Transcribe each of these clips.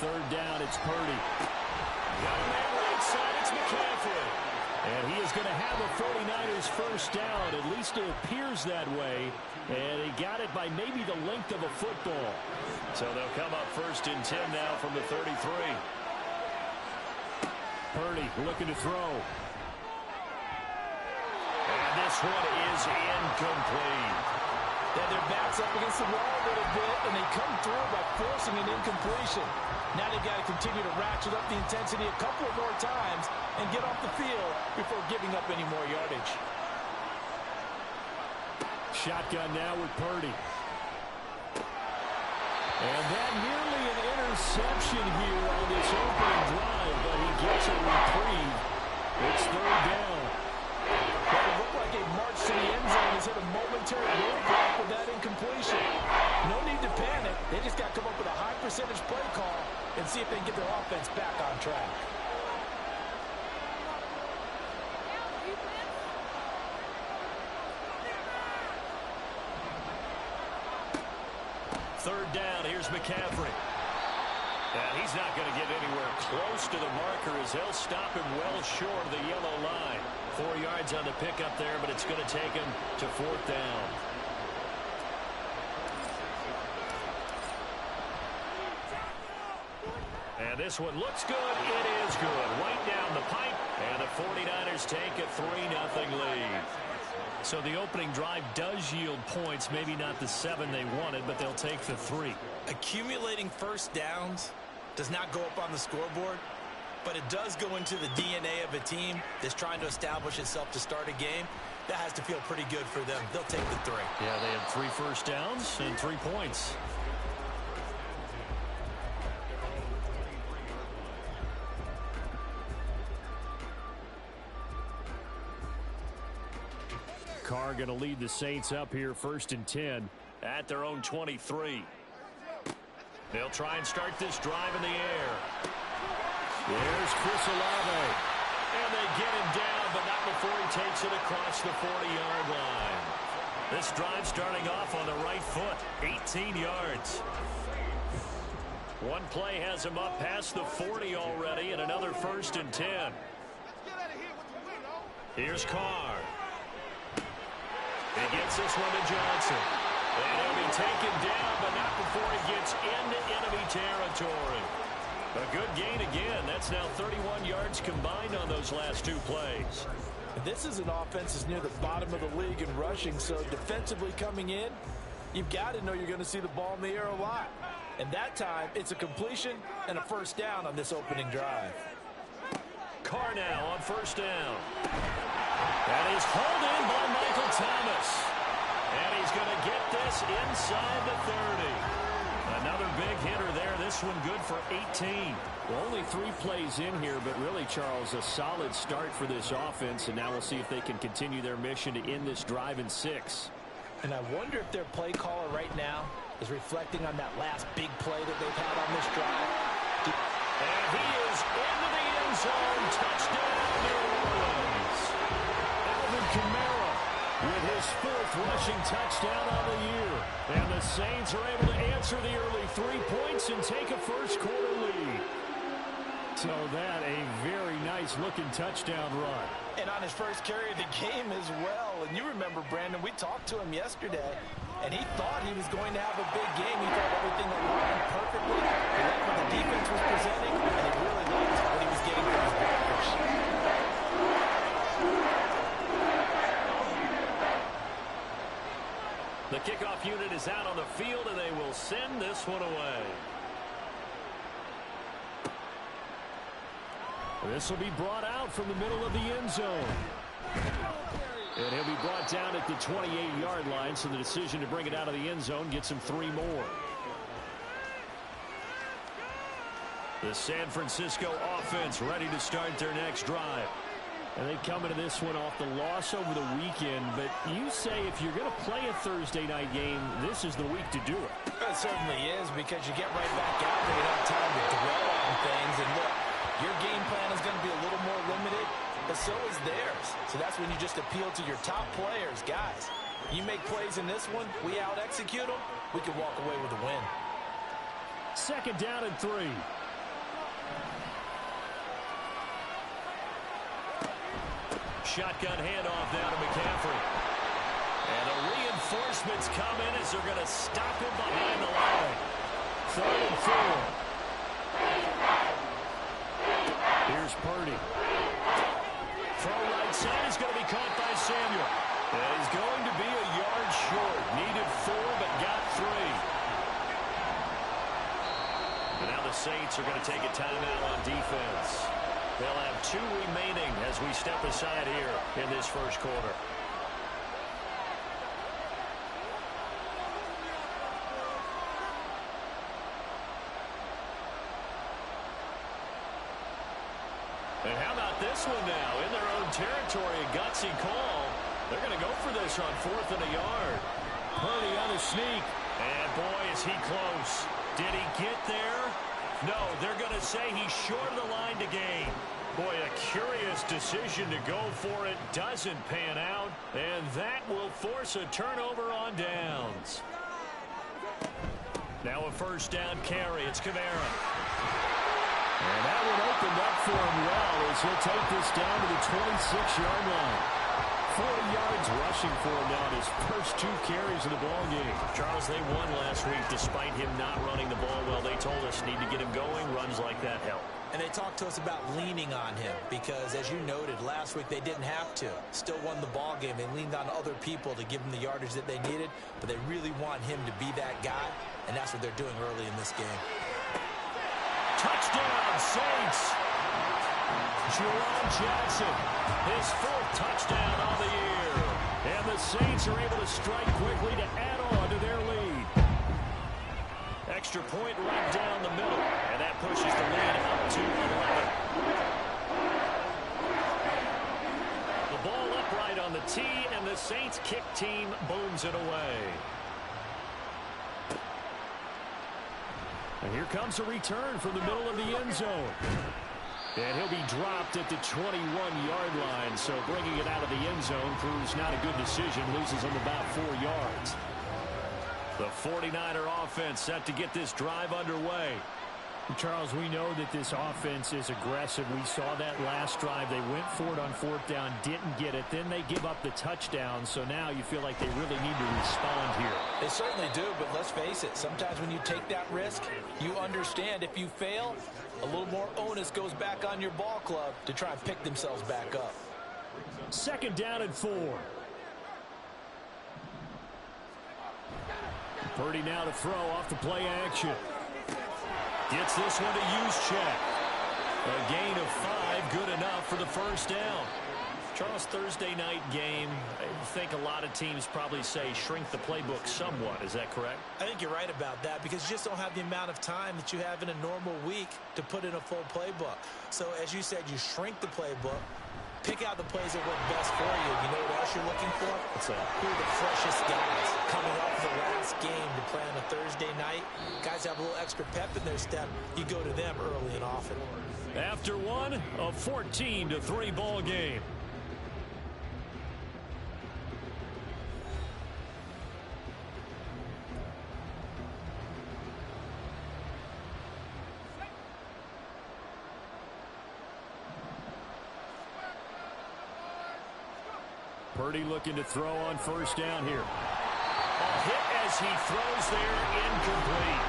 third down, it's Purdy. Got him there right side, it's McCaffrey. And he is going to have a 49ers first down. At least it appears that way. And he got it by maybe the length of a football. So they'll come up first and 10 now from the 33. Purdy looking to throw. And this one is incomplete. Yeah, their back's up against the wall a little bit, and they come through by forcing an incompletion. Now they've got to continue to ratchet up the intensity a couple of more times and get off the field before giving up any more yardage. Shotgun now with Purdy. And that nearly an interception here on this opening drive, but he gets a reprieve. It's third down. Well, it looked like a march to the end zone has hit a momentary roadblock with that incompletion. No need to panic. They just got to come up with a high percentage play call and see if they can get their offense back on track. Third down, here's McCaffrey. And he's not going to get anywhere close to the marker as they'll stop him well short of the yellow line. 4 yards on the pickup there, but it's going to take him to fourth down. And this one looks good. It is good. Right down the pipe, and the 49ers take a 3-0 lead. So the opening drive does yield points, maybe not the 7 they wanted, but they'll take the 3. Accumulating first downs does not go up on the scoreboard, but it does go into the DNA of a team that's trying to establish itself to start a game. That has to feel pretty good for them. They'll take the 3. Yeah, they had 3 first downs and 3 points. Carr going to lead the Saints up here first and 10 at their own 23. They'll try and start this drive in the air. There's Chris Olave. And they get him down, but not before he takes it across the 40-yard line. This drive starting off on the right foot, 18 yards. One play has him up past the 40 already, and another first and 10. Here's Carr. He gets this one to Johnson. And he'll be taken down, but not before he gets into enemy territory. A good gain again. That's now 31 yards combined on those last 2 plays. This is an offense that's near the bottom of the league in rushing, so defensively coming in, you've got to know you're going to see the ball in the air a lot. And that time, it's a completion and a first down on this opening drive. Carr now on first down. And he's hauled in by Michael Thomas. And he's going to get this inside the 30. Another big hitter there. This one good for 18. Well, only 3 plays in here, but really, Charles, a solid start for this offense. And now we'll see if they can continue their mission to end this drive in 6. And I wonder if their play caller right now is reflecting on that last big play that they've had on this drive. And he is into the end zone. Touchdown, New Orleans. Alvin Kamara with his 4th rushing touchdown on the year. And the Saints are able to answer the early 3 points and take a first-quarter lead. So that a very nice-looking touchdown run. And on his first carry of the game as well. And you remember, Brandon, we talked to him yesterday, and he thought he was going to have a big game. He thought everything aligned perfectly. He liked what the defense was presenting, and he really liked what he was getting from his blockers. The kickoff unit is out on the field, and they will send this one away. This will be brought out from the middle of the end zone. And he'll be brought down at the 28-yard line, so the decision to bring it out of the end zone gets him 3 more. The San Francisco offense ready to start their next drive. And they come into this one off the loss over the weekend. But you say if you're going to play a Thursday night game, this is the week to do it. It certainly is, because you get right back out there. You don't have time to dwell on things. And look, your game plan is going to be a little more limited, but so is theirs. So that's when you just appeal to your top players. Guys, you make plays in this one, we out-execute them, we can walk away with a win. 2nd down and 3. Shotgun handoff down to McCaffrey. And the reinforcements come in as they're going to stop him behind the line. 3rd and 4. Here's Purdy. Throw right side is going to be caught by Samuel. And he's going to be a yard short. Needed 4, but got 3. And now the Saints are going to take a timeout on defense. They'll have 2 remaining as we step aside here in this first quarter. And how about this one now? In their own territory, a gutsy call. They're going to go for this on 4th and a yard. Purdy on a sneak. And boy, is he close. Did he get there? No, they're going to say he's short of the line to gain. Boy, a curious decision to go for it. Doesn't pan out. And that will force a turnover on downs. Now a first down carry. It's Kamara. And that one opened up for him well as he'll take this down to the 26-yard line. 40 yards rushing for him now in his first 2 carries of the ball game. Charles, they won last week despite him not running the ball well. They told us need to get him going. Runs like that help. And they talked to us about leaning on him because, as you noted, last week they didn't have to. Still won the ball game. They leaned on other people to give them the yardage that they needed, but they really want him to be that guy, and that's what they're doing early in this game. Touchdown, Saints. Jerome Jackson, his 4th touchdown on the year. And the Saints are able to strike quickly to add on to their lead. Extra point right down the middle, and that pushes the lead up to 11. The ball upright on the tee, and the Saints kick team booms it away. And here comes a return from the middle of the end zone. And he'll be dropped at the 21-yard line. So bringing it out of the end zone proves not a good decision. Loses him about 4 yards. The 49er offense set to get this drive underway. Charles, we know that this offense is aggressive. We saw that last drive. They went for it on 4th down, didn't get it. Then they give up the touchdown. So now you feel like they really need to respond here. They certainly do, but let's face it. Sometimes when you take that risk, you understand if you fail, a little more onus goes back on your ball club to try and pick themselves back up. 2nd down and 4. Purdy now to throw off the play action. Gets this one to Juszczyk. A gain of 5, good enough for the first down. Charles, Thursday night game, I think a lot of teams probably say shrink the playbook somewhat. Is that correct? I think you're right about that because you just don't have the amount of time that you have in a normal week to put in a full playbook. So as you said, you shrink the playbook, pick out the plays that work best for you. You know what else you're looking for? What's that? Who are the freshest guys coming off the last game to play on a Thursday night? Guys have a little extra pep in their step. You go to them early and often. After one, a 14-3 ball game. Purdy looking to throw on first down here. A hit as he throws there, incomplete.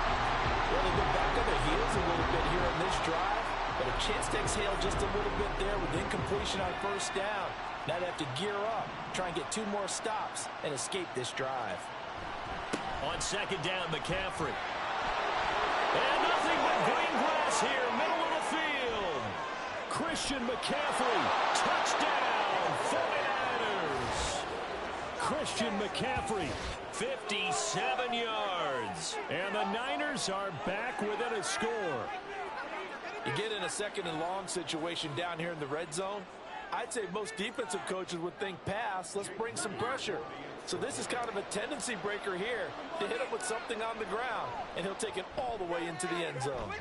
Well, they go back on their heels a little bit here on this drive, but a chance to exhale just a little bit there with incompletion on first down. Now they have to gear up, try and get 2 more stops, and escape this drive. On 2nd down, McCaffrey. And nothing but green grass here, middle of the field. Christian McCaffrey, touchdown, 49ers. Christian McCaffrey, 57 yards. And the Niners are back within a score. You get in a 2nd and long situation down here in the red zone. I'd say most defensive coaches would think pass, let's bring some pressure. So this is kind of a tendency breaker here to hit him with something on the ground, and he'll take it all the way into the end zone.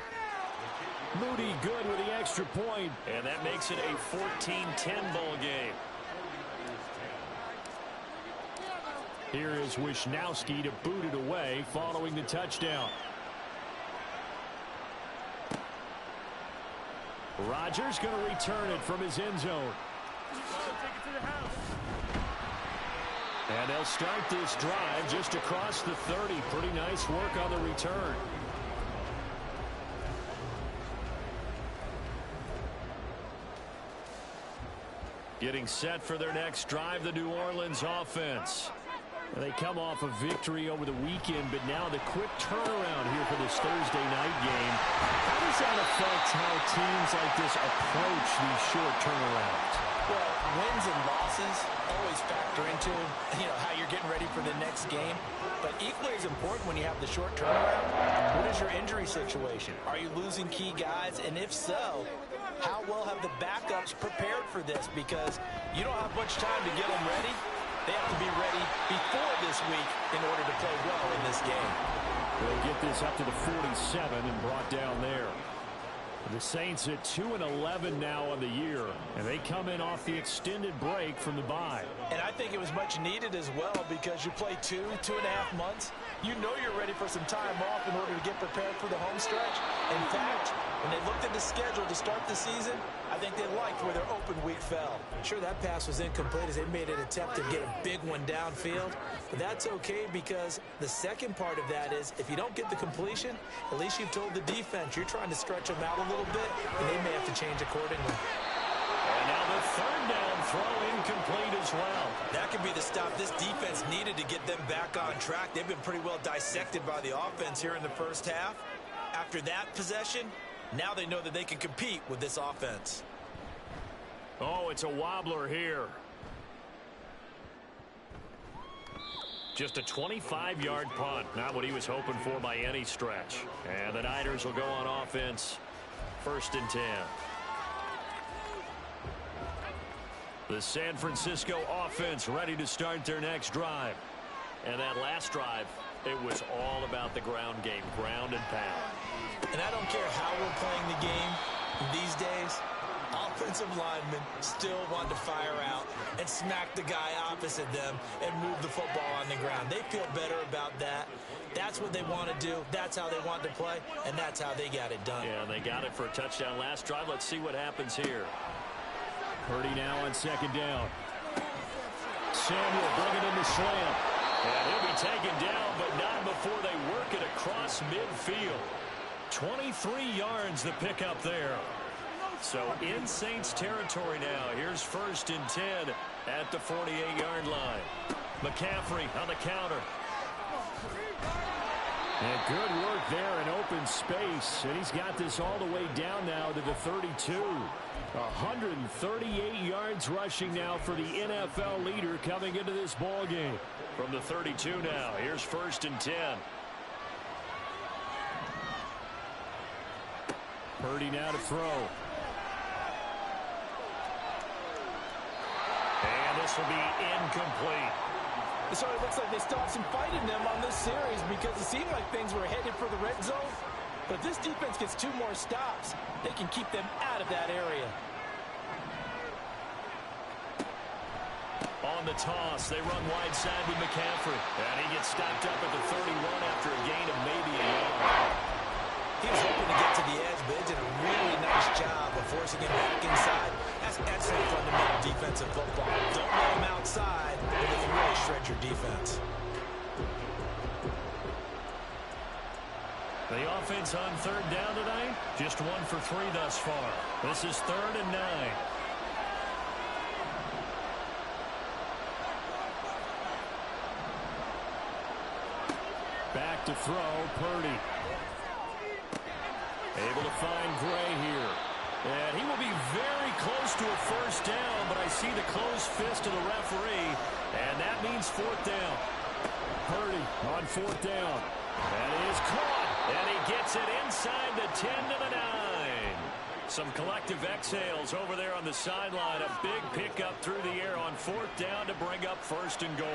Moody good with the extra point. And that makes it a 14-10 ball game. Here is Wisnowski to boot it away following the touchdown. Rodgers going to return it from his end zone. And they'll start this drive just across the 30. Pretty nice work on the return. Getting set for their next drive, the New Orleans offense. They come off a victory over the weekend, but now the quick turnaround here for this Thursday night game. How does that affect how teams like this approach these short turnarounds? Well, wins and losses always factor into, how you're getting ready for the next game. But equally as important when you have the short turnaround, what is your injury situation? Are you losing key guys? And if so, how well have the backups prepared for this? Because you don't have much time to get them ready. They have to be ready before this week in order to play well in this game. They'll get this up to the 47 and brought down there. The Saints at 2-11 now on the year, and they come in off the extended break from the bye. And I think it was much needed as well because you play 2.5 months. You know you're ready for some time off in order to get prepared for the home stretch. In fact, when they looked at the schedule to start the season, I think they liked where their open week fell. Sure, that pass was incomplete as they made an attempt to get a big one downfield. But that's okay because the second part of that is if you don't get the completion, at least you've told the defense you're trying to stretch them out a little bit, and they may have to change accordingly. And now the third down throw incomplete as well. That could be the stop this defense needed to get them back on track. They've been pretty well dissected by the offense here in the first half. After that possession, now they know that they can compete with this offense. Oh, it's a wobbler here. Just a 25-yard punt. Not what he was hoping for by any stretch. And the Niners will go on offense. 1st and 10. The San Francisco offense ready to start their next drive. And that last drive, it was all about the ground game, ground and pound. And I don't care how we're playing the game these days, offensive linemen still want to fire out and smack the guy opposite them and move the football on the ground. They feel better about that. That's what they want to do. That's how they want to play, and that's how they got it done. Yeah, they got it for a touchdown last drive. Let's see what happens here. Purdy now on 2nd down. Samuel bringing in the slam. And he'll be taken down, but not before they work it across midfield. 23 yards the pickup there. So in Saints territory now. Here's 1st and 10 at the 48-yard line. McCaffrey on the counter. And good work there in open space. And he's got this all the way down now to the 32. 138 yards rushing now for the NFL leader coming into this ball game. From the 32 now. Here's 1st and 10. Purdy now to throw. And this will be incomplete. So it looks like they still have some fight in them on this series because it seemed like things were headed for the red zone. But if this defense gets 2 more stops, they can keep them out of that area. On the toss, they run wide side with McCaffrey. And he gets stopped up at the 31 after a gain of maybe a yard. He was hoping to get to the edge, but they did a really nice job of forcing him back inside. That's excellent fundamental defensive football. Don't let him outside, or they can really shred your defense. The offense on 3rd down tonight, just 1 for 3 thus far. This is 3rd and 9. Back to throw, Purdy. Able to find Gray here. And he will be very close to a 1st down, but I see the closed fist of the referee, and that means 4th down. Purdy on 4th down. And it is caught, and he gets it inside the 10 to the 9. Some collective exhales over there on the sideline. A big pickup through the air on 4th down to bring up 1st and goal.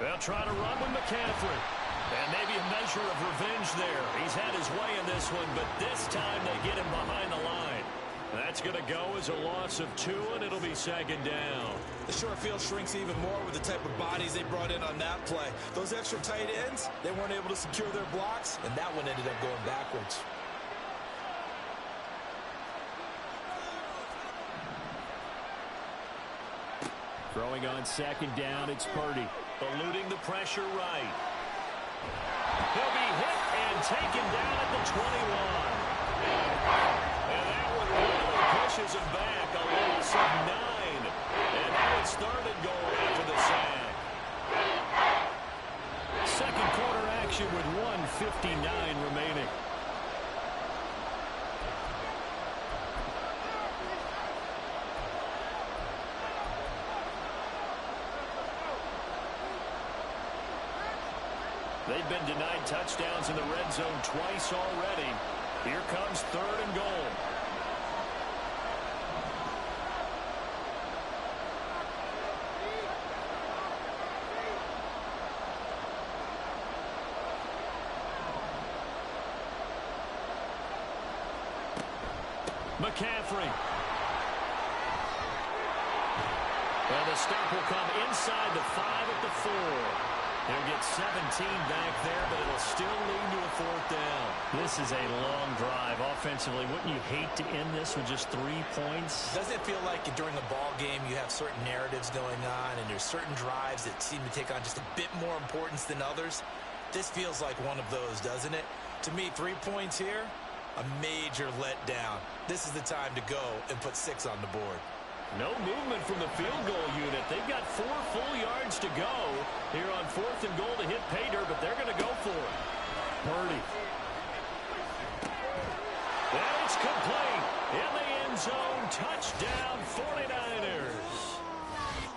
They'll try to run with McCaffrey. And maybe a measure of revenge there. He's had his way in this one, but this time they get him behind the line. That's going to go as a loss of 2, and it'll be second down. The short field shrinks even more with the type of bodies they brought in on that play. Those extra tight ends, they weren't able to secure their blocks, and that one ended up going backwards. Throwing on second down, it's Purdy. Eluding the pressure right. He'll be hit and taken down at the 21. And that one really pushes him back. A loss of 9. And now it's third and goal after the sack. Second quarter action with 1:59 remaining. They've been denied touchdowns in the red zone twice already. Here comes third and goal. McCaffrey. And the stop will come inside the 5 at the 4. He'll get 17 back there, but it'll still lead to a fourth down. This is a long drive offensively. Wouldn't you hate to end this with just 3 points? Doesn't it feel like during a ball game you have certain narratives going on and there's certain drives that seem to take on just a bit more importance than others? This feels like one of those, doesn't it? To me, 3 points here, a major letdown. This is the time to go and put 6 on the board. No movement from the field goal unit. They've got 4 full yards to go here on fourth and goal to hit pay dirt, but they're going to go for it. Purdy. And it's complete. In the end zone, touchdown 49ers.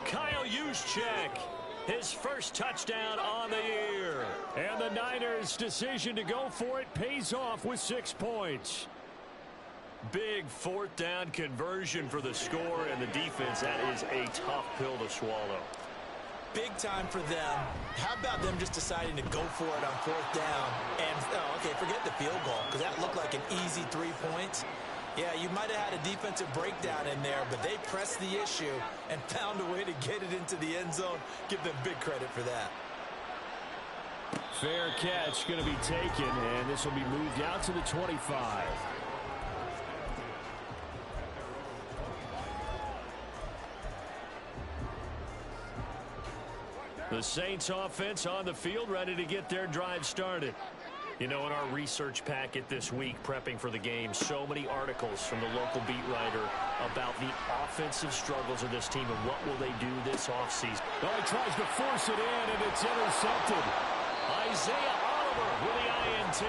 Kyle Juszczyk, his first touchdown on the year. And the Niners' decision to go for it pays off with 6 points. Big fourth down conversion for the score, and the defense, that is a tough pill to swallow. Big time for them. How about them just deciding to go for it on fourth down? And, okay, forget the field goal, because that looked like an easy 3 points. Yeah, you might have had a defensive breakdown in there, but they pressed the issue and found a way to get it into the end zone. Give them big credit for that. Fair catch going to be taken, and this will be moved out to the 25. The Saints offense on the field, ready to get their drive started. You know, in our research packet this week, prepping for the game, so many articles from the local beat writer about the offensive struggles of this team and what will they do this offseason. Oh, he tries to force it in, and it's intercepted. Isaiah Oliver with the INT,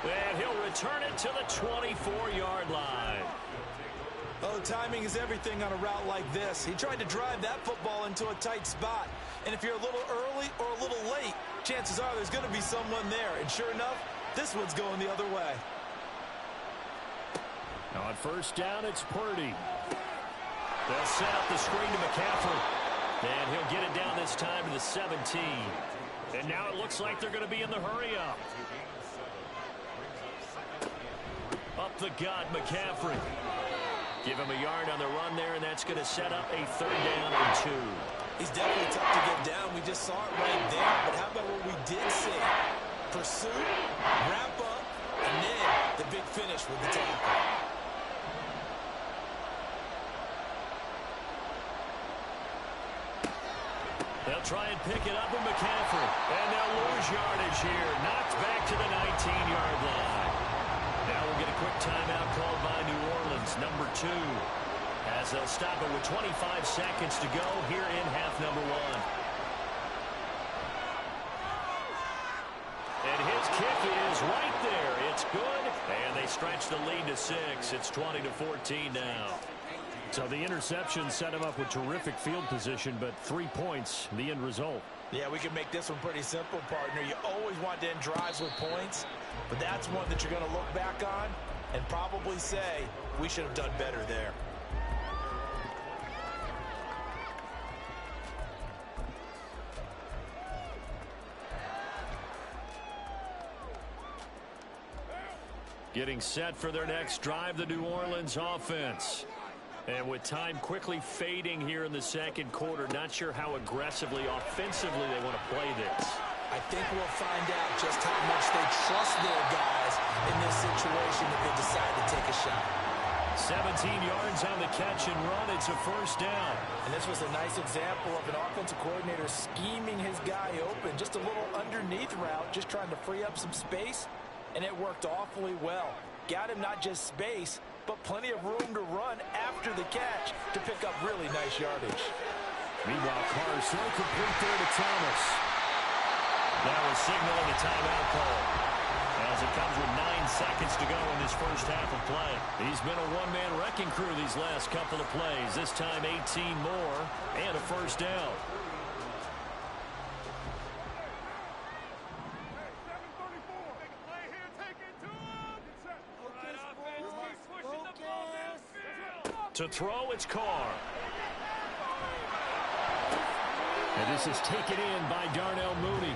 and he'll return it to the 24-yard line. Oh, timing is everything on a route like this. He tried to drive that football into a tight spot. And if you're a little early or a little late, chances are there's going to be someone there. And sure enough, this one's going the other way. On first down, it's Purdy. They'll set up the screen to McCaffrey. And he'll get it down this time to the 17. And now it looks like they're going to be in the hurry-up. Up the gut, McCaffrey. Give him a yard on the run there, and that's going to set up a third down and 2. He's definitely tough to get down. We just saw it right there. But how about what we did see? Pursuit, wrap up, and then the big finish with the tackle. They'll try and pick it up with McCaffrey. And they'll lose yardage here. Knocked back to the 19-yard line. Now we'll get a quick timeout called by New Orleans, number 2. As they'll stop it with 25 seconds to go here in half number 1. And his kick is right there. It's good. And they stretch the lead to 6. It's 20-14 now. So the interception set him up with terrific field position, but 3 points, the end result. Yeah, we can make this one pretty simple, partner. You always want to end drives with points, but that's one that you're going to look back on and probably say, we should have done better there. Getting set for their next drive, the New Orleans offense. And with time quickly fading here in the second quarter, not sure how aggressively, offensively they want to play this. I think we'll find out just how much they trust their guys in this situation if they decide to take a shot. 17 yards on the catch and run. It's a first down. And this was a nice example of an offensive coordinator scheming his guy open. Just a little underneath route, just trying to free up some space. And it worked awfully well. Got him not just space, but plenty of room to run after the catch to pick up really nice yardage. Meanwhile, Carr's throw complete there to Thomas. That was signaling a timeout call, as it comes with 9 seconds to go in this first half of play. He's been a one-man wrecking crew these last couple of plays. This time 18 more and a first down. To throw, it's Carr. And this is taken in by Darnell Mooney.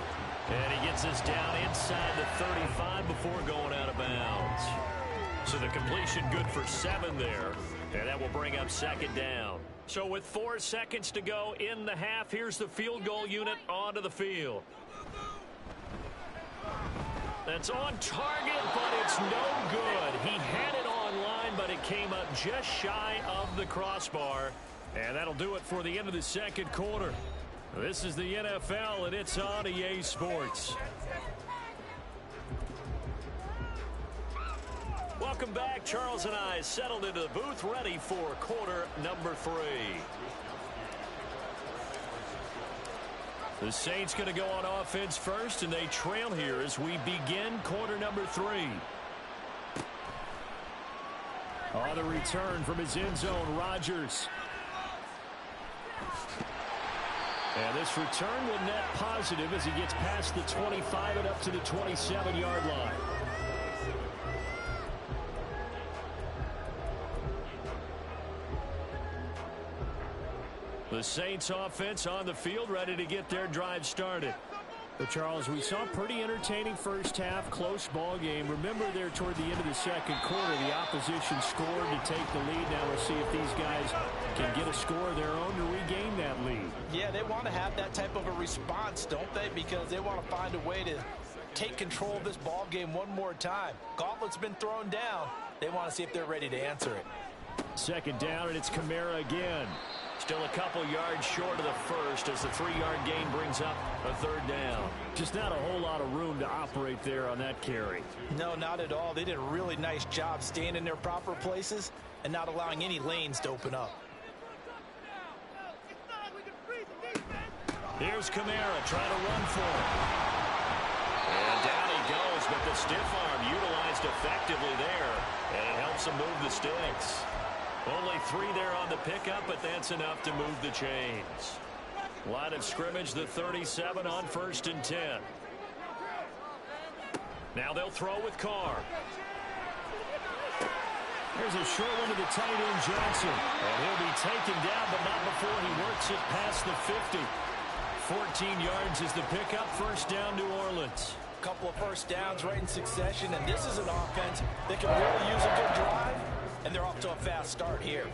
And he gets us down inside the 35 before going out of bounds. So the completion good for 7 there. And that will bring up second down. So with 4 seconds to go in the half, here's the field goal unit onto the field. That's on target, but it's no good. He had it on line, but it came up just shy of the crossbar. And that'll do it for the end of the second quarter. This is the NFL, and it's on EA Sports. Welcome back. Charles and I settled into the booth, ready for quarter number 3. The Saints going to go on offense first, and they trail here as we begin quarter number 3. On the return from his end zone, Rodgers. And this return will net positive as he gets past the 25 and up to the 27-yard line. The Saints offense on the field, ready to get their drive started. But Charles, we saw a pretty entertaining first half, close ball game. Remember there toward the end of the second quarter, the opposition scored to take the lead. Now we'll see if these guys can get a score of their own to regain that lead. Yeah, they want to have that type of a response, don't they? Because they want to find a way to take control of this ball game one more time. Gauntlet's been thrown down. They want to see if they're ready to answer it. Second down, and it's Kamara again. Still a couple yards short of the first as the 3-yard gain brings up a third down. Just not a whole lot of room to operate there on that carry. No, not at all. They did a really nice job staying in their proper places and not allowing any lanes to open up. Here's Kamara trying to run for it. And down he goes, but the stiff arm utilized effectively there, and it helps him move the sticks. Only 3 there on the pickup, but that's enough to move the chains. Line of scrimmage, the 37 on 1st and 10. Now they'll throw with Carr. There's a short one to the tight end, Johnson. And he'll be taken down, but not before he works it past the 50. 14 yards is the pickup. First down, New Orleans. A couple of first downs right in succession, and this is an offense that can really use a good drive. And they're off to a fast start here.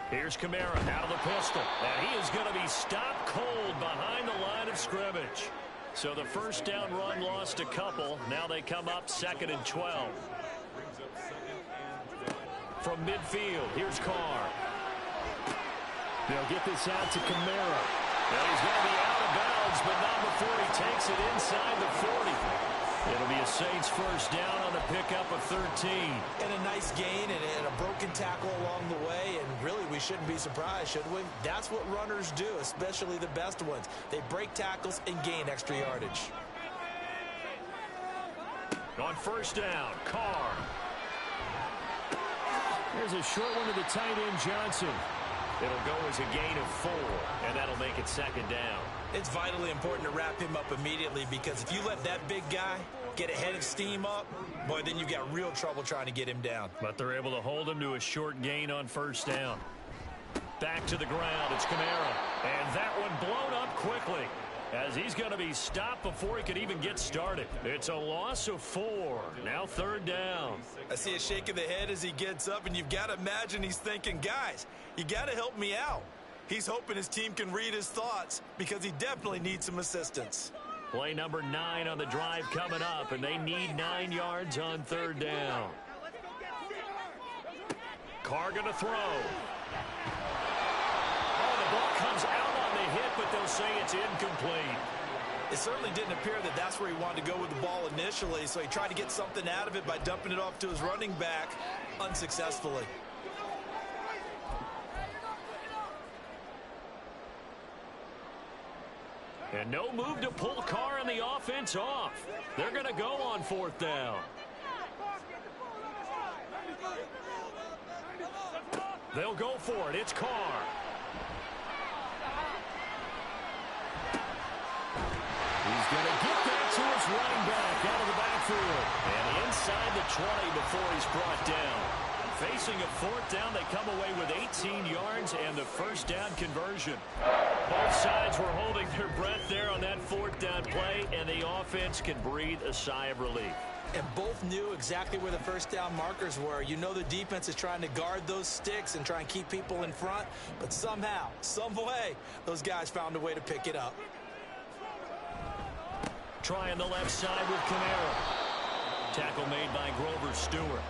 Here's Kamara out of the pistol. And he is going to be stopped cold behind the line of scrimmage. So the first down run lost a couple. Now they come up 2nd and 12. From midfield, here's Carr. They'll get this out to Kamara. Now he's going to be out of bounds, but not before he takes it inside the 40. It'll be a Saints first down on the pickup of 13. And a nice gain and a broken tackle along the way. And really, we shouldn't be surprised, should we? That's what runners do, especially the best ones. They break tackles and gain extra yardage. On first down, Carr. There's a short one to the tight end, Johnson. It'll go as a gain of 4, and that'll make it 2nd down. It's vitally important to wrap him up immediately, because if you let that big guy get a head of steam up, boy, then you've got real trouble trying to get him down. But they're able to hold him to a short gain on first down. Back to the ground. It's Kamara. And that one blown up quickly, as he's going to be stopped before he could even get started. It's a loss of 4. Now 3rd down. I see a shake of the head as he gets up, and you've got to imagine he's thinking, guys, you got to help me out. He's hoping his team can read his thoughts because he definitely needs some assistance. Play number 9 on the drive coming up, and they need 9 yards on 3rd down. Carr going to throw. Oh, the ball comes out on the hit, but they'll say it's incomplete. It certainly didn't appear that that's where he wanted to go with the ball initially, so he tried to get something out of it by dumping it off to his running back unsuccessfully. And no move to pull Carr and the offense off. They're going to go on 4th down. They'll go for it. It's Carr. He's going to get that to his running back out of the backfield. And inside the 20 before he's brought down. Facing a 4th down, they come away with 18 yards and the 1st down conversion. Both sides were holding their breath there on that 4th down play, and the offense can breathe a sigh of relief. And both knew exactly where the 1st down markers were. You know the defense is trying to guard those sticks and try and keep people in front, but somehow, some way, those guys found a way to pick it up. Trying the left side with Kamara. Tackle made by Grover Stewart.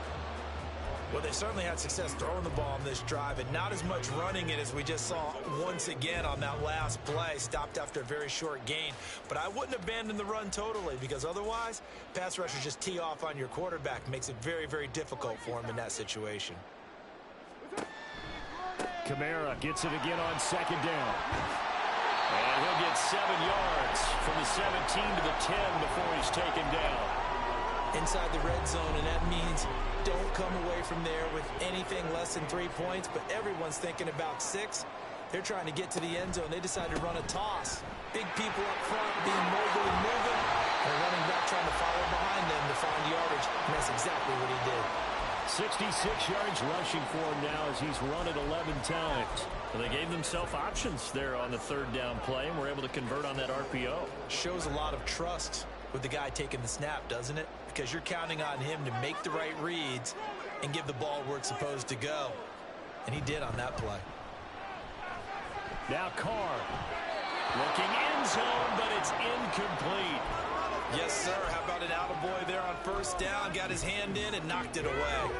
Well, they certainly had success throwing the ball on this drive, and not as much running it as we just saw once again on that last play. Stopped after a very short gain. But I wouldn't abandon the run totally, because otherwise, pass rushers just tee off on your quarterback. Makes it very, very difficult for him in that situation. Kamara gets it again on 2nd down. And he'll get 7 yards from the 17 to the 10 before he's taken down. Inside the red zone, and that means don't come away from there with anything less than 3 points, but everyone's thinking about 6. They're trying to get to the end zone. They decide to run a toss. Big people up front being mobile and moving, and running back trying to follow behind them to find yardage, and that's exactly what he did. 66 yards rushing for him now as he's run it 11 times. Well, they gave themselves options there on the 3rd down play and were able to convert on that RPO. Shows a lot of trust with the guy taking the snap, doesn't it? Because you're counting on him to make the right reads and give the ball where it's supposed to go. And he did on that play. Now Carr. Looking end zone, but it's incomplete. Yes, sir. How about an attaboy there on 1st down? Got his hand in and knocked it away.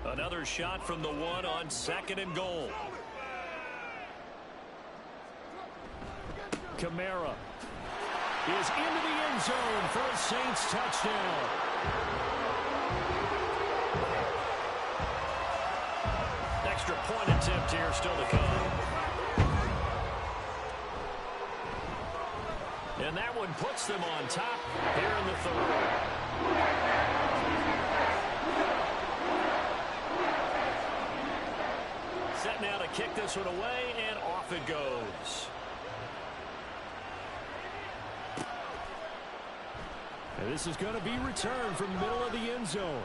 Another shot from the 1 on 2nd and goal. Kamara is into the end zone for a Saints touchdown. Extra point attempt here still to come. And that one puts them on top here in the 3rd. Set now to kick this one away, and off it goes. And this is going to be returned from the middle of the end zone.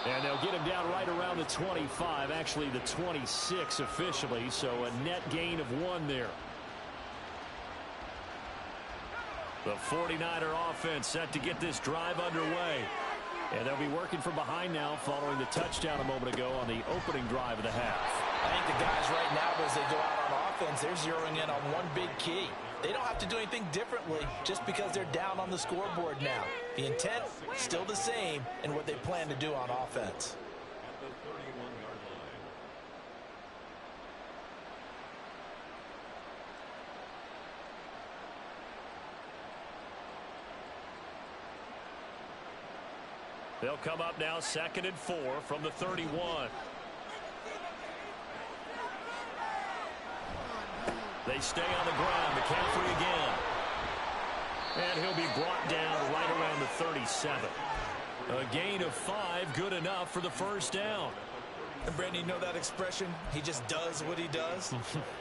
And they'll get him down right around the 25, actually the 26 officially, so a net gain of 1 there. The 49er offense set to get this drive underway. And they'll be working from behind now following the touchdown a moment ago on the opening drive of the half. I think the guys right now, as they go out on offense, they're zeroing in on one big key. They don't have to do anything differently just because they're down on the scoreboard now. The intent, still the same in what they plan to do on offense. They'll come up now 2nd and 4 from the 31. They stay on the ground. McCaffrey again. And he'll be brought down right around the 37. A gain of 5, good enough for the 1st down. And Brandon, you know that expression? He just does what he does.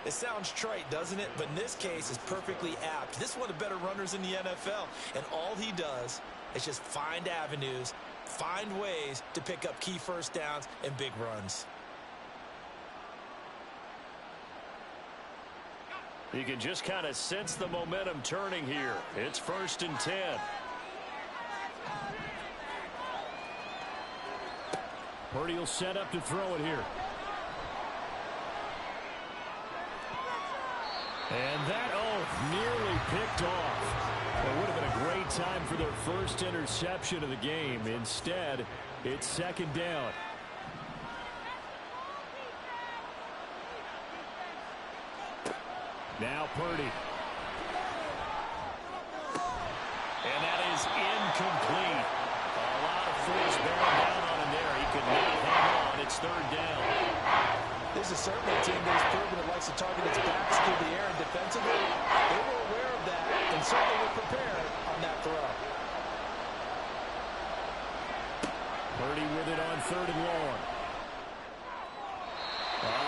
It sounds trite, doesn't it? But in this case, it's perfectly apt. This is one of the better runners in the NFL. And all he does is just find avenues find ways to pick up key first downs and big runs. You can just kind of sense the momentum turning here. It's 1st and 10. Purdy will set up to throw it here. And that, nearly picked off. It would have been a great time for their first interception of the game. Instead, it's 2nd down. Now Purdy. And that is incomplete. A lot of force bearing down on him there. He could not hang on. It's 3rd down. This is certainly a team that has proven it likes to target its backs through the air and defensively. They were aware of that and certainly were prepared on that throw. Purdy with it on 3rd and long.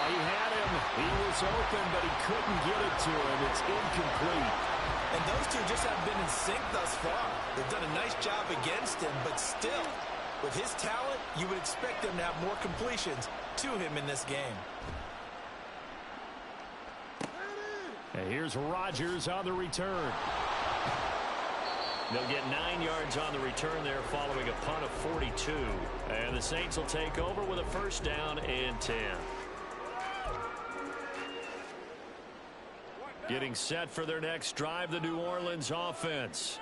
He had him. He was open, but he couldn't get it to him. It's incomplete. And those two just haven't been in sync thus far. They've done a nice job against him, but still, with his talent, you would expect them to have more completions to him in this game. And here's Rodgers on the return. They'll get 9 yards on the return there following a punt of 42. And the Saints will take over with a 1st down and 10. Getting set for their next drive, the New Orleans offense.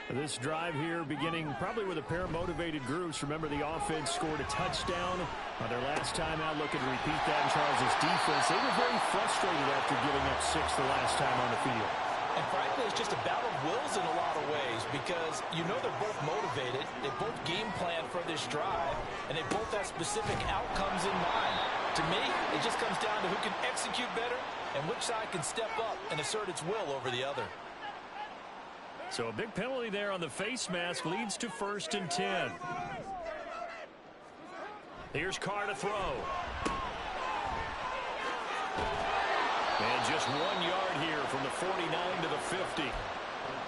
This drive here beginning probably with a pair of motivated groups. Remember, the offense scored a touchdown on their last time out, looking to repeat that in Charles' defense. They were very frustrated after giving up 6 the last time on the field. And frankly, it's just a battle of wills in a lot of ways because you know they're both motivated, they both game plan for this drive, and they both have specific outcomes in mind. To me, it just comes down to who can execute better and which side can step up and assert its will over the other. So a big penalty there on the face mask leads to 1st and 10. Here's Carr to throw. And just 1 yard here from the 49 to the 50. And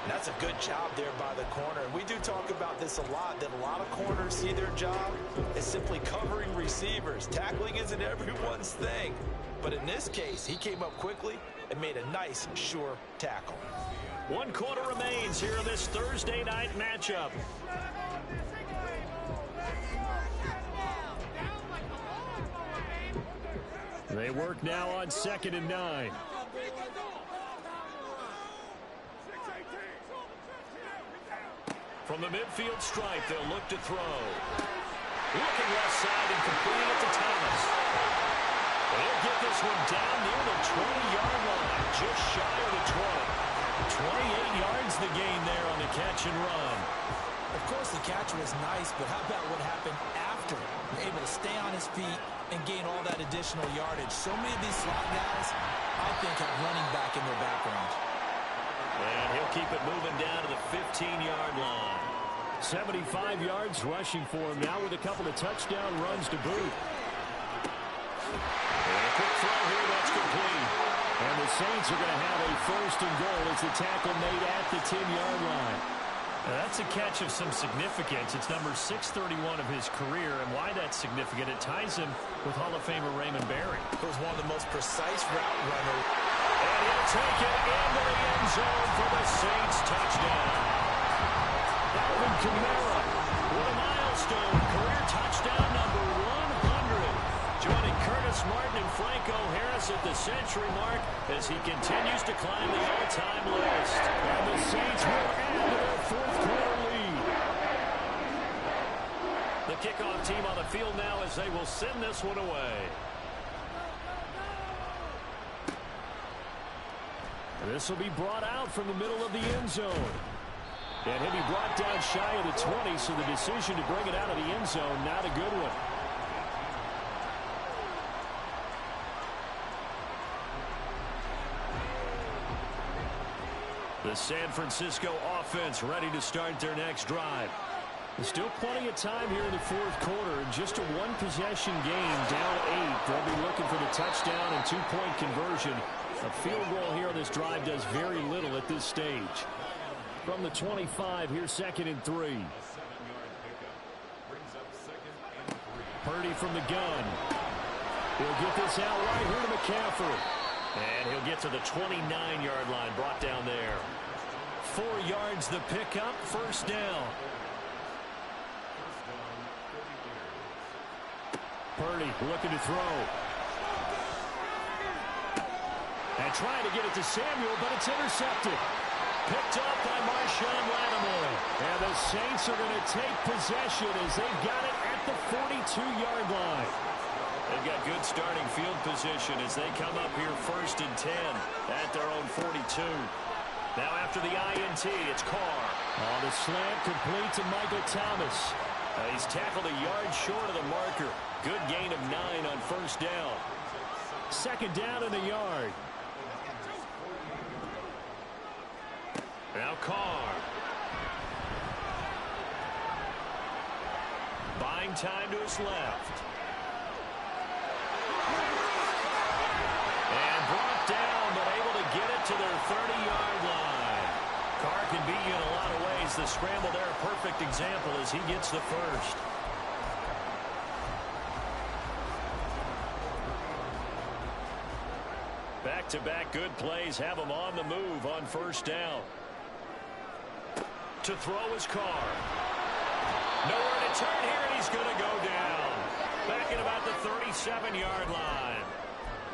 that's a good job there by the corner. And we do talk about this a lot, that a lot of corners see their job as simply covering receivers. Tackling isn't everyone's thing. But in this case, he came up quickly and made a nice, sure tackle. 1 quarter remains here in this Thursday night matchup. They work now on 2nd and 9. From the midfield stripe, they'll look to throw. Looking left side and completing it to Thomas. They'll get this one down near the 20-yard line, just shy of the 20. 28 yards the gain there on the catch and run. Of course, the catch was nice, but how about what happened after? You're able to stay on his feet and gain all that additional yardage. So many of these slot guys, I think, have running back in their background. And he'll keep it moving down to the 15-yard line. 75 yards rushing for him now with a couple of touchdown runs to boot. And a quick throw here, that's complete. And the Saints are going to have a 1st and goal as the tackle made at the 10-yard line. Now that's a catch of some significance. It's number 631 of his career, and why that's significant, it ties him with Hall of Famer Raymond Barry. He was one of the most precise route runners. And he'll take it into the end zone for the Saints touchdown. Alvin Kamara with a milestone career touchdown number 100. Joining Curtis Martin and Franco Harris at the century mark as he continues to climb the all-time list. And the Saints will add to their 4th quarter lead. The kickoff team on the field now as they will send this one away. This will be brought out from the middle of the end zone. And he'll be brought down shy of the 20, so the decision to bring it out of the end zone, not a good one. The San Francisco offense ready to start their next drive. There's still plenty of time here in the 4th quarter. In just a 1-possession game, down 8. They'll be looking for the touchdown and 2-point conversion. A field goal here on this drive does very little at this stage. From the 25, here's 2nd and 3. Purdy from the gun. He'll get this out right here to McCaffrey. And he'll get to the 29-yard line, brought down there. 4 yards the pickup, first down. Purdy looking to throw. And trying to get it to Samuel, but it's intercepted. Picked up by Marshawn Lattimore. And the Saints are going to take possession as they've got it at the 42-yard line. They've got good starting field position as they come up here 1st and 10 at their own 42. Now after the INT, it's Carr. On the slant, complete to Michael Thomas. He's tackled a yard short of the marker. Good gain of 9 on first down. 2nd down and a yard. Now Carr. Buying time to his left. And brought down, but able to get it to their 30-yard line. Carr can beat you in a lot of ways. The scramble there, a perfect example as he gets the first. Back-to-back good plays have him on the move on first down. To throw his Carr. Nowhere to turn here, and he's going to go down. Back at about the 37-yard line.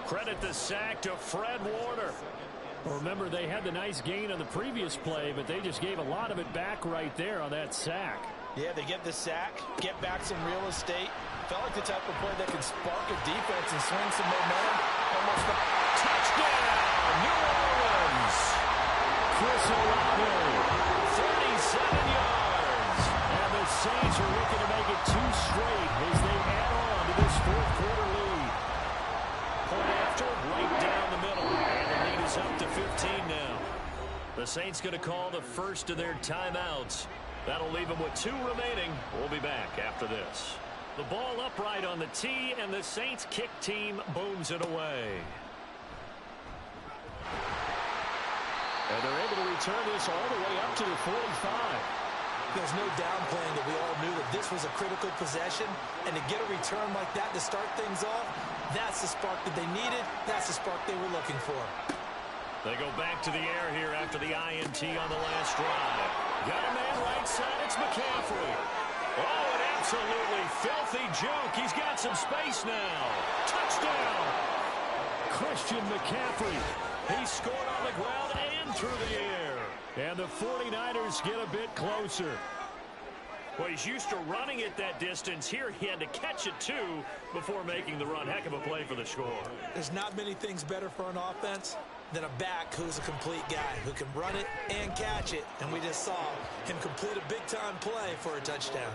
Credit the sack to Fred Warner. Well, remember, they had the nice gain on the previous play, but they just gave a lot of it back right there on that sack. Yeah, they get the sack, get back some real estate. Felt like the type of play that can spark a defense and swing some momentum. Almost a touchdown, New Orleans. Chris Olave, 37 yards. And the Saints are looking to make it 2 straight as they add on to this 4th quarter lead. Point after, right down the middle. And the lead is up to 15 now. The Saints going to call the first of their timeouts. That'll leave them with 2 remaining. We'll be back after this. The ball upright on the tee, and the Saints kick team booms it away. And they're able to return this all the way up to the 45. There's no downplaying that we all knew that this was a critical possession, and to get a return like that to start things off, that's the spark that they needed. That's the spark they were looking for. They go back to the air here after the INT on the last drive. Got a man right side. It's McCaffrey. Oh, an absolutely filthy joke. He's got some space now. Touchdown. Christian McCaffrey. He scored on the ground and through the air. And the 49ers get a bit closer. Well, he's used to running it that distance. Here he had to catch it, too, before making the run. Heck of a play for the score. There's not many things better for an offense than a back who's a complete guy, who can run it and catch it. And we just saw him complete a big-time play for a touchdown.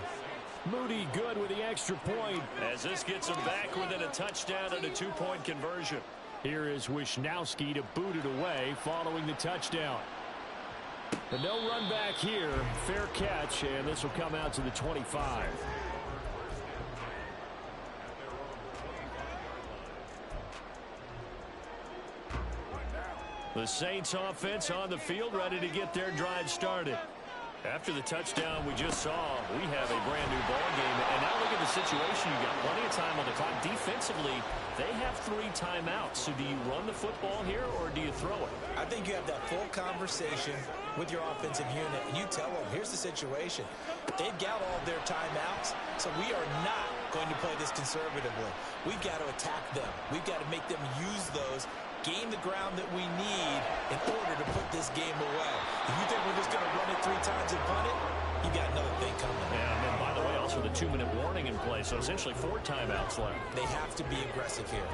Moody good with the extra point. As this gets him back within a touchdown and a 2-point conversion. Here is Wisnowski to boot it away following the touchdown. But no run back here. Fair catch, and this will come out to the 25. The Saints offense on the field, ready to get their drive started. After the touchdown we just saw, we have a brand new ball game. And now look at the situation. You got plenty of time on the clock. Defensively, they have 3 timeouts. So do you run the football here or do you throw it? I think you have that full conversation with your offensive unit, and you tell them, here's the situation. They've got all their timeouts, so we are not going to play this conservatively. We've got to attack them. We've got to make them use those, gain the ground that we need in order to put this game away. If you think we're just going to run it 3 times and punt it, you got another thing coming. Yeah, and then, by the way, also the 2-minute warning in play, so essentially 4 timeouts left. They have to be aggressive here.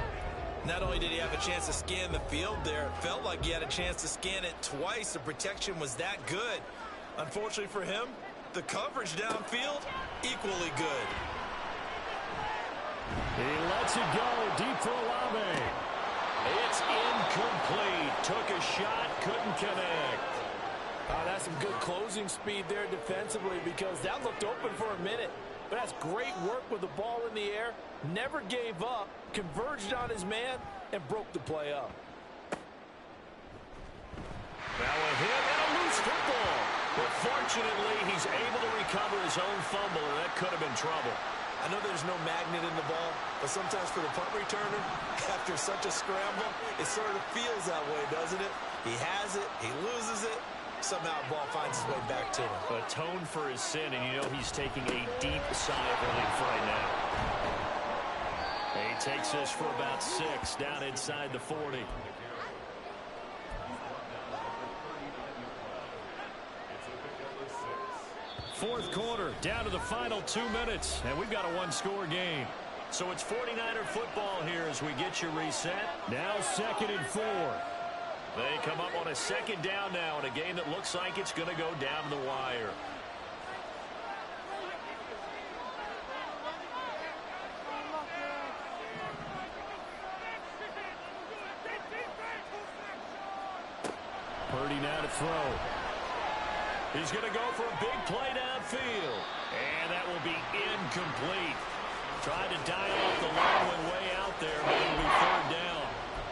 Not only did he have a chance to scan the field there, it felt like he had a chance to scan it twice. The protection was that good. Unfortunately for him, the coverage downfield, equally good. He lets it go deep for Olave. It's incomplete. Took a shot, couldn't connect. That's some good closing speed there defensively, because that looked open for a minute. But that's great work with the ball in the air. Never gave up, converged on his man, and broke the play up. Now a hit and a loose football. But fortunately, he's able to recover his own fumble, and that could have been trouble. I know there's no magnet in the ball, but sometimes for the punt returner, after such a scramble, it sort of feels that way, doesn't it? He has it, he loses it, somehow the ball finds its way back to him. Atone for his sin, and you know he's taking a deep sigh of relief right now. He takes this for about 6 down inside the 40. Fourth quarter, down to the final 2 minutes, and we've got a one-score game. So it's 49er football here as we get you reset. Now 2nd and 4. They come up on a 2nd down now in a game that looks like it's going to go down to the wire. Purdy now to throw. He's going to go for a big play downfield. And that will be incomplete. Tried to dial off the long one way out there, but it'll be 3rd down.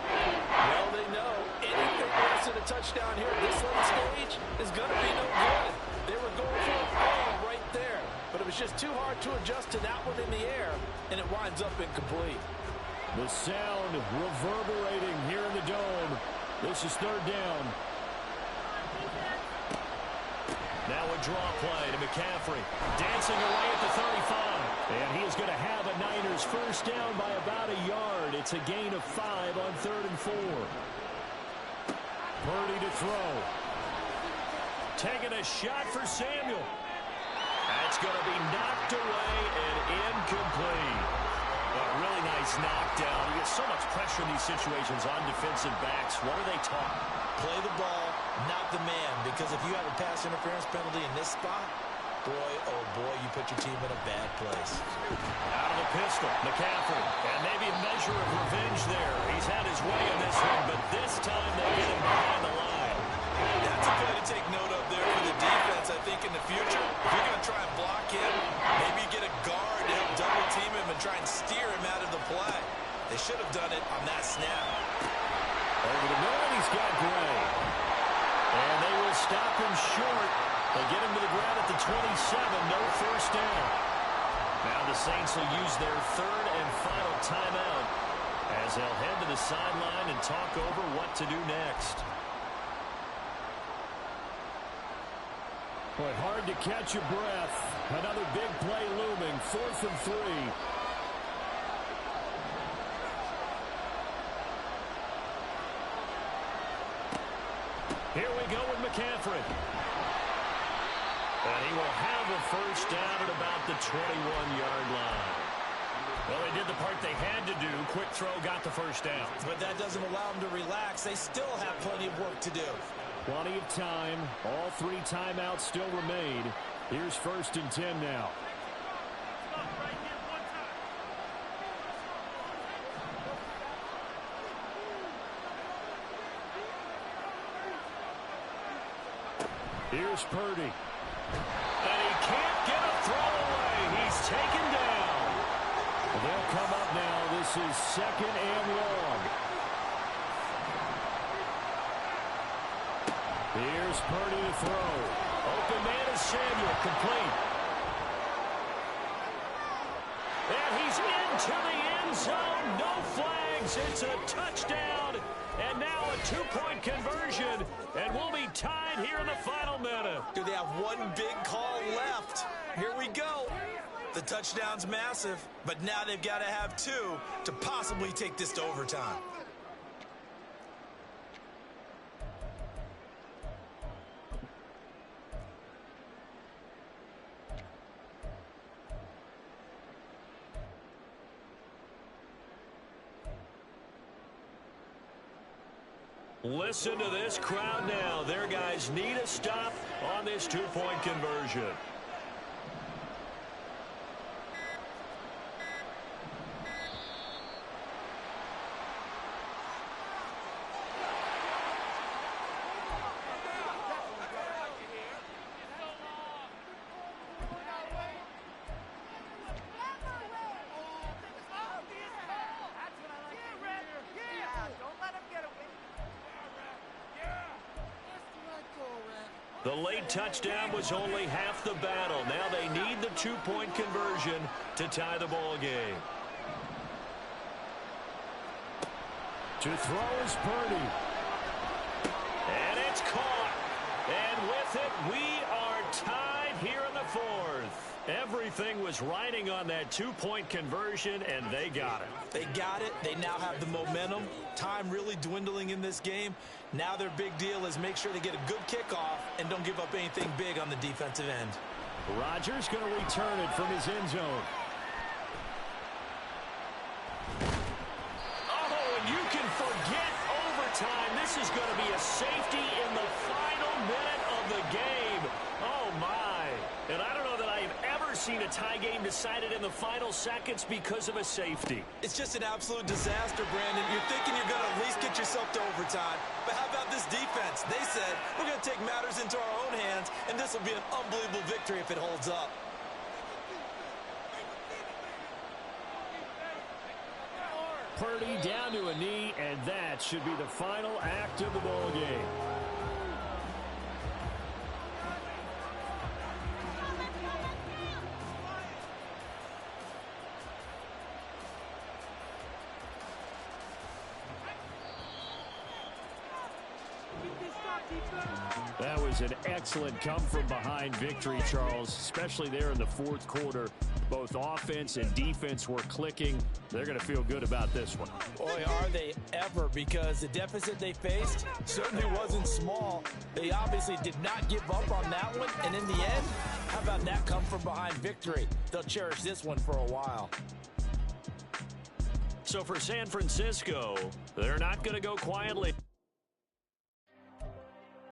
Well, they know anything less than a touchdown here at this late stage is going to be no good. They were going for a ball right there, but it was just too hard to adjust to that one in the air, and it winds up incomplete. The sound reverberating here in the dome. This is 3rd down. Now a draw play to McCaffrey. Dancing away at the 35. And he is going to have a Niners first down by about a yard. It's a gain of 5 on 3rd and 4. Purdy to throw. Taking a shot for Samuel. That's going to be knocked away and incomplete. A really nice knockdown. You get so much pressure in these situations on defensive backs. What are they taught? Play the ball, not the man, because if you have a pass interference penalty in this spot, boy, oh boy, you put your team in a bad place. Out of the pistol, McCaffrey, and maybe a measure of revenge there. He's had his way in this one, but this time they get him behind the line. That's a play to take note of there for the defense, I think, in the future. If you're going to try and block him, maybe get a guard to help double team him and try and steer him out of the play. They should have done it on that snap. Over the middle, he's got Gray. And they will stop him short. They get him to the ground at the 27. No first down. Now the Saints will use their 3rd and final timeout as they'll head to the sideline and talk over what to do next. Boy, hard to catch your breath. Another big play looming. 4th and 3. Here we go with McCaffrey. And he will have a first down at about the 21-yard line. Well, they did the part they had to do. Quick throw got the first down. But that doesn't allow them to relax. They still have plenty of work to do. Plenty of time. All 3 timeouts still remain. Here's 1st and 10 now. Here's Purdy. And he can't get a throw away. He's taken down. They'll come up now. This is 2nd and long. Here's Purdy to throw. Open man is Samuel, complete. And he's into the end zone. No flags. It's a touchdown. And now a 2-point conversion. And we'll be tied here in the final minute. Do they have one big call left? Here we go. The touchdown's massive, but now they've got to have 2 to possibly take this to overtime. Listen to this crowd now. Their guys need a stop on this 2-point conversion. The late touchdown was only half the battle. Now they need the two-point conversion to tie the ball game. To throw is Purdy. And it's caught. And with it, we are tied here in the fourth. Everything was riding on that two-point conversion, and they got it. They got it. They now have the momentum. Time really dwindling in this game. Now their big deal is make sure they get a good kickoff and don't give up anything big on the defensive end. Rodgers going to return it from his end zone. Oh, and you can forget overtime. This is going to be a safety in the final minute of the game. Oh, my. And I don't know that I've ever seen a tie game decided in the final seconds because of a safety. It's just an absolute disaster, Brandon. You're thinking you're going to at least get yourself to overtime. But how about this defense? They said, we're going to take matters into our own hands, and this will be an unbelievable victory if it holds up. Purdy down to a knee, and that should be the final act of the ball game. That was an excellent come-from-behind victory, Charles, especially there in the fourth quarter. Both offense and defense were clicking. They're going to feel good about this one. Boy, are they ever, because the deficit they faced certainly wasn't small. They obviously did not give up on that one, and in the end, how about that come-from-behind victory? They'll cherish this one for a while. So for San Francisco, they're not going to go quietly.